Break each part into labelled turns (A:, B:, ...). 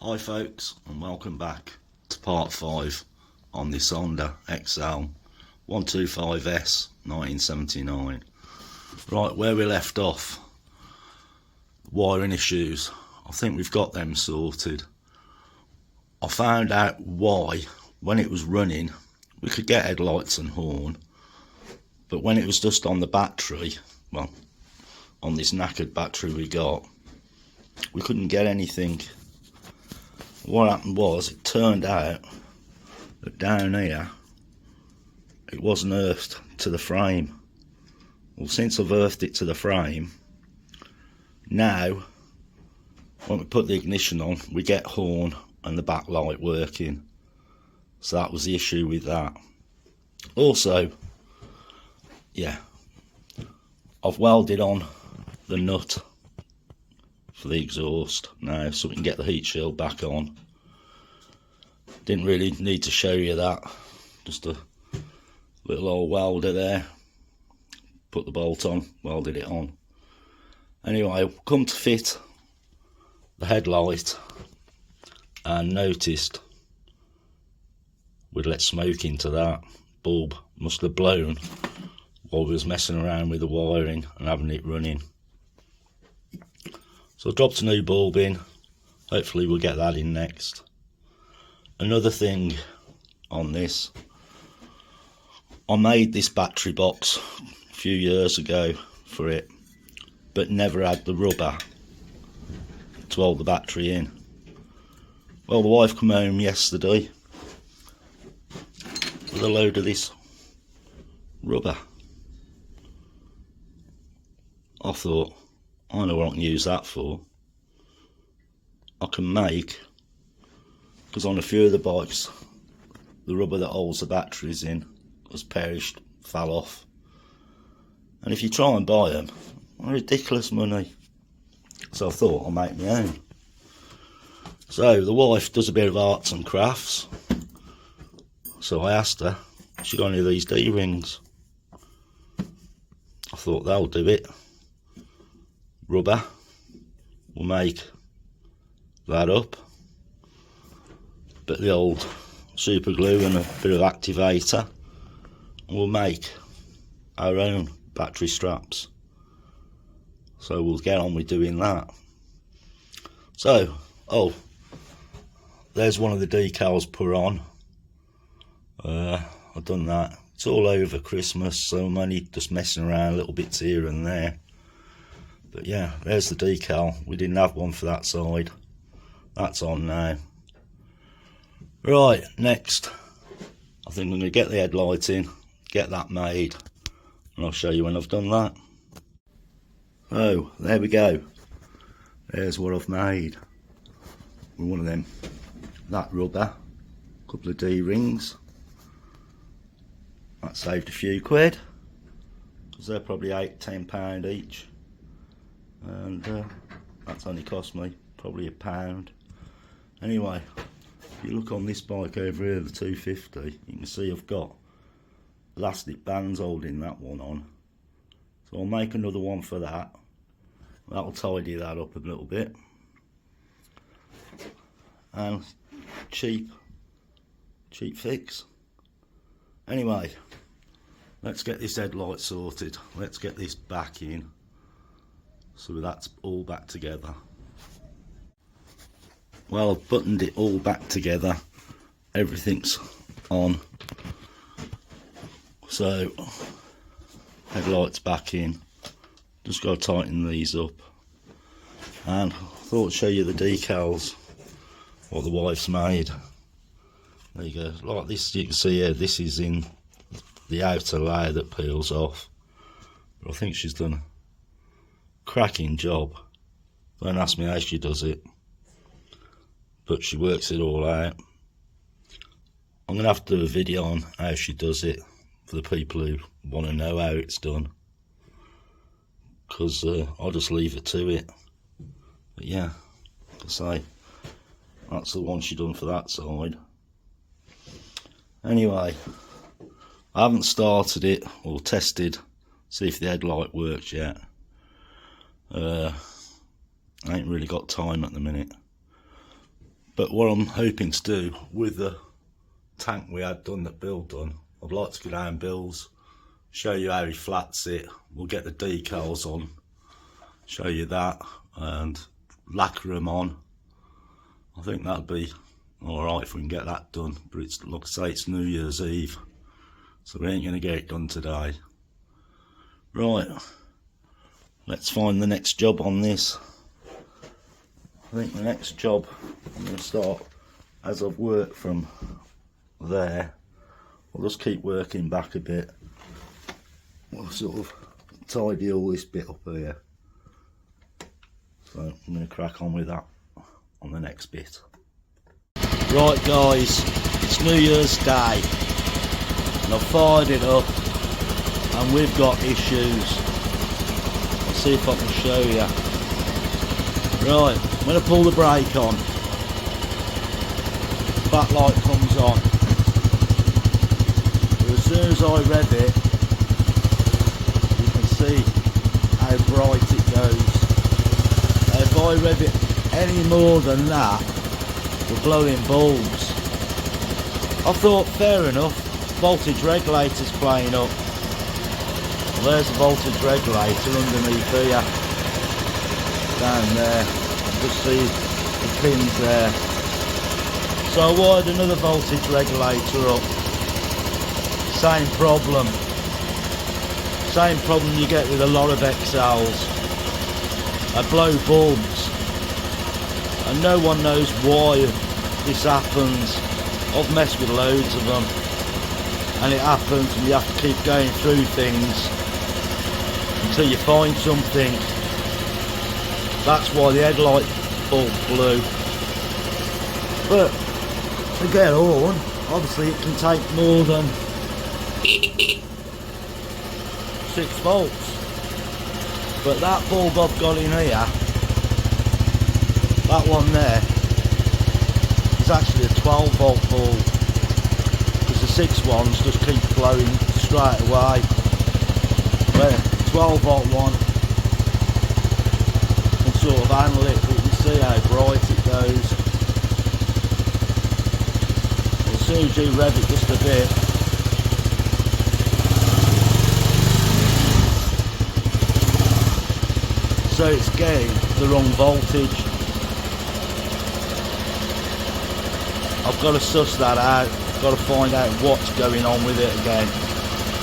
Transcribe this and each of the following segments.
A: Hi folks, and welcome back to part 5 on this Honda XL 125S 1979. Right, where we left off, wiring issues. I think we've got them sorted. I found out why, when it was running, we could get headlights and horn, but when it was just on the battery, well, on this knackered battery we got, we couldn't get anything. What happened was, it turned out that down here it wasn't earthed to the frame. Well, since I've earthed it to the frame, now when we put the ignition on, we get horn and the backlight working. So that was the issue with that. Also, yeah, I've welded on the nut for the exhaust now so we can get the heat shield back on. Didn't really need to show you that, just a little old welder there, put the bolt on, welded it on. Anyway, come to fit the headlight and noticed we'd let smoke into that. Bulb must have blown while we was messing around with the wiring and having it running. So I dropped a new bulb in, hopefully we'll get that in next. Another thing on this, I made this battery box a few years ago for it, but never had the rubber to hold the battery in. Well, the wife came home yesterday with a load of this rubber. I thought, I know what I can use that for. I can make, because on a few of the bikes, the rubber that holds the batteries in has perished, fell off. And if you try and buy them, they're ridiculous money. So I thought I'll make my own. So the wife does a bit of arts and crafts. So I asked her, she got any of these D-rings? I thought they'll do it. Rubber, we'll make that up, bit of the old super glue and a bit of activator, and we'll make our own battery straps. So we'll get on with doing that. So, oh, there's one of the decals put on. I've done that. It's all over Christmas, so I'm only just messing around little bits here and there. But yeah, there's the decal. We didn't have one for that side. That's on now. Right, next, I think I'm going to get the headlight in, get that made, and I'll show you when I've done that. Oh, there we go. There's what I've made. With one of them, that rubber, a couple of D-rings. That saved a few quid, because they're probably £8–10 each. And that's only cost me probably £1. Anyway, if you look on this bike over here, the 250, you can see I've got elastic bands holding that one on. So I'll make another one for that. That'll tidy that up a little bit. And cheap fix. Anyway, let's get this headlight sorted. Let's get this back in. So that's all back together. Well, I've buttoned it all back together. Everything's on. So, headlights back in. Just got to tighten these up. And I thought I'd show you the decals, what the wife's made. There you go. Like this, you can see here, this is in the outer layer that peels off. But I think she's done a cracking job. Don't ask me how she does it, but she works it all out. I'm going to have to do a video on how she does it for the people who want to know how it's done, because I'll just leave it to it. But yeah, like I say, that's the one she done for that side. Anyway, I haven't started it or tested, see if the headlight works yet. I ain't really got time at the minute, But what I'm hoping to do with the tank we had done, that Bill done, I'd like to go down Bill's, show you how he flats it. We'll get the decals on, show you that, and lacquer them on. I think that'd be alright if we can get that done, but it's, like I say, it's New Year's Eve, so we ain't going to get it done today. Right, let's find the next job on this. I think the next job, I'm going to start, as I've worked from there, I'll just keep working back a bit. We'll sort of tidy all this bit up here. So I'm going to crack on with that on the next bit. Right guys, it's New Year's Day and I've fired it up and we've got issues. I'll see if I can show you. Right, I'm going to pull the brake on. Backlight comes on. But as soon as I rev it, you can see how bright it goes. If I rev it any more than that, we're blowing bulbs. I thought, fair enough, voltage regulator's playing up. Well, there's the voltage regulator underneath here. Down there, just see the pins there. So I wired another voltage regulator up. Same problem. Same problem you get with a lot of XLs. I blow bulbs. And no one knows why this happens. I've messed with loads of them. And it happens and you have to keep going through things until you find something. That's why the headlight bulb blew. But to get on, obviously it can take more than 6 volts. But that bulb I've got in here, that one there, is actually a 12 volt bulb. Because the 6 ones just keep blowing straight away. But 12 volt one can sort of handle it, but you can see how bright it goes. As soon as you rev it just a bit, so it's getting the wrong voltage. I've got to suss that out. I've got to find out what's going on with it again.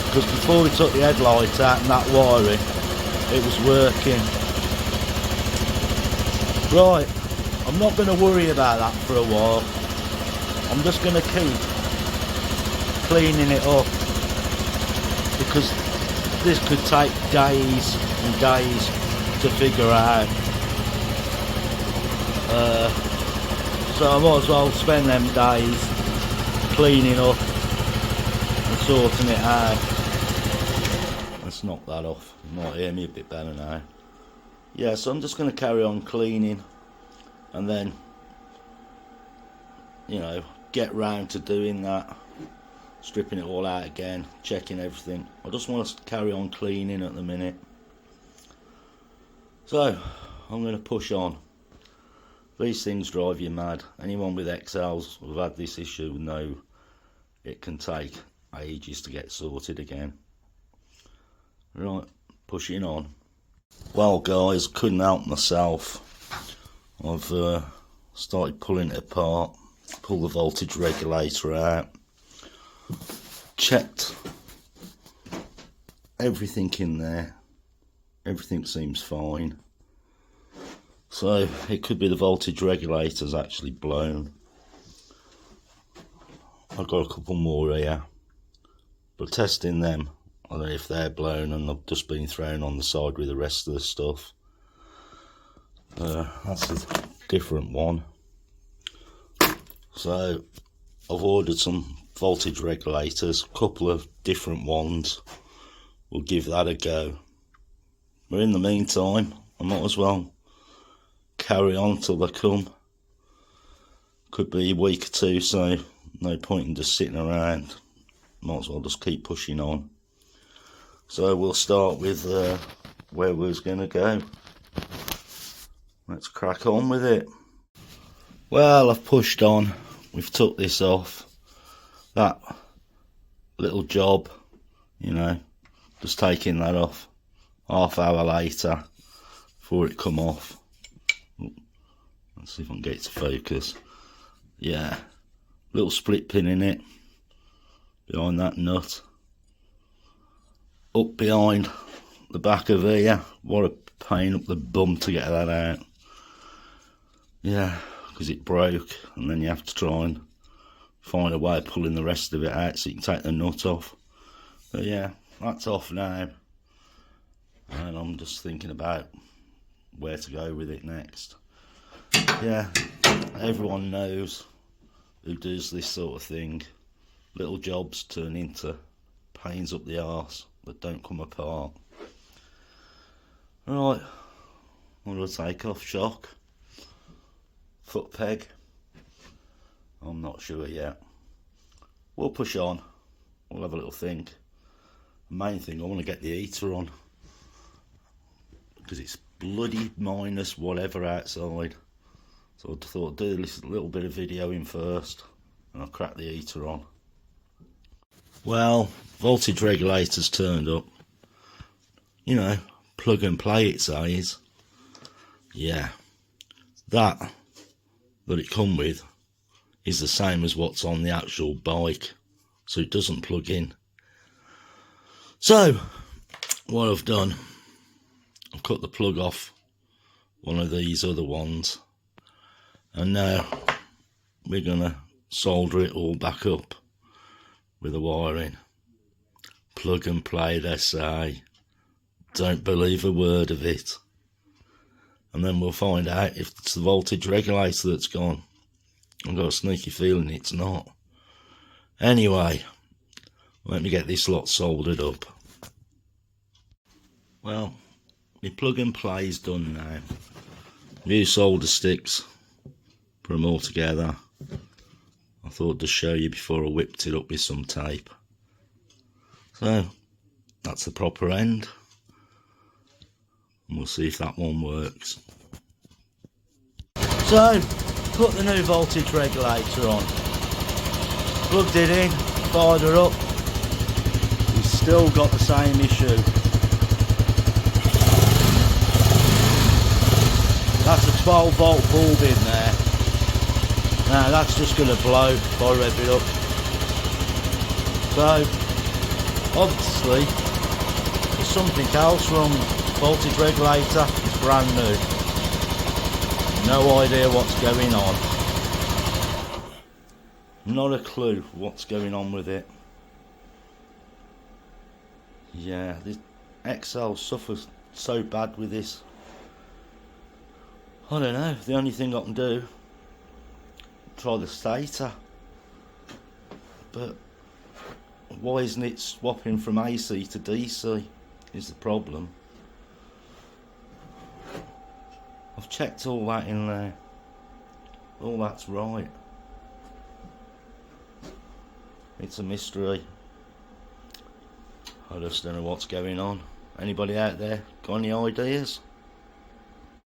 A: Because before we took the headlight out and that wiring, it was working. Right, I'm not going to worry about that for a while. I'm just going to keep cleaning it up. Because this could take days and days to figure out. So I might as well spend them days cleaning up and sorting it out. Let's knock that off. You might hear me a bit better now. Yeah, so I'm just going to carry on cleaning and then, you know, get round to doing that, stripping it all out again, checking everything. I just want to carry on cleaning at the minute. So I'm going to push on. These things drive you mad. Anyone with XLs who've had this issue know it can take ages to get sorted again. Right, pushing on. Well guys, couldn't help myself. I've started pulling it apart, pull the voltage regulator out, checked everything in there, everything seems fine. So it could be the voltage regulator's actually blown. I've got a couple more here, but testing them, I don't know if they're blown and they've just been thrown on the side with the rest of the stuff. That's a different one. So I've ordered some voltage regulators, a couple of different ones. We'll give that a go. But in the meantime, I might as well carry on till they come. Could be a week or two, so no point in just sitting around. Might as well just keep pushing on. So we'll start with where we was going to go. Let's crack on with it. Well, I've pushed on, we've took this off. That little job, you know, just taking that off. Half hour later, before it come off. Let's see if I can get it to focus. Yeah, little split pin in it, behind that nut. Up behind the back of here, what a pain up the bum to get that out. Yeah, because it broke, and then you have to try and find a way of pulling the rest of it out so you can take the nut off. But yeah, that's off now, and I'm just thinking about where to go with it next. Yeah, everyone knows who does this sort of thing. Little jobs turn into pains up the arse that don't come apart. Right, what do I take off? Shock? Foot peg? I'm not sure yet. We'll push on, we'll have a little think. The main thing, I want to get the heater on, because it's bloody minus whatever outside. So I thought I'd do this little bit of videoing first, and I'll crack the heater on. Well, voltage regulator's turned up. You know, plug and play it says. Yeah, that it come with is the same as what's on the actual bike, so it doesn't plug in. So what I've done, I've cut the plug off one of these other ones, and now we're gonna solder it all back up with the wiring. Plug and play, they say. Don't believe a word of it. And then we'll find out if it's the voltage regulator that's gone. I've got a sneaky feeling it's not. Anyway, let me get this lot soldered up. Well, my plug and play is done now. New solder sticks, put them all together. I thought I'd just show you before I whipped it up with some tape. So, that's the proper end. And we'll see if that one works. So, put the new voltage regulator on. Plugged it in, fired her up. We've still got the same issue. That's a 12 volt bulb in there. Now that's just going to blow if I rev it up. So, obviously, there's something else wrong. Voltage regulator is brand new. No idea what's going on. Not a clue what's going on with it. Yeah, this XL suffers so bad with this. I don't know, the only thing I can do, try the stator. But why isn't it swapping from AC to DC is the problem. I've checked all that in there. All that's right. It's a mystery. I just don't know what's going on. Anybody out there got any ideas?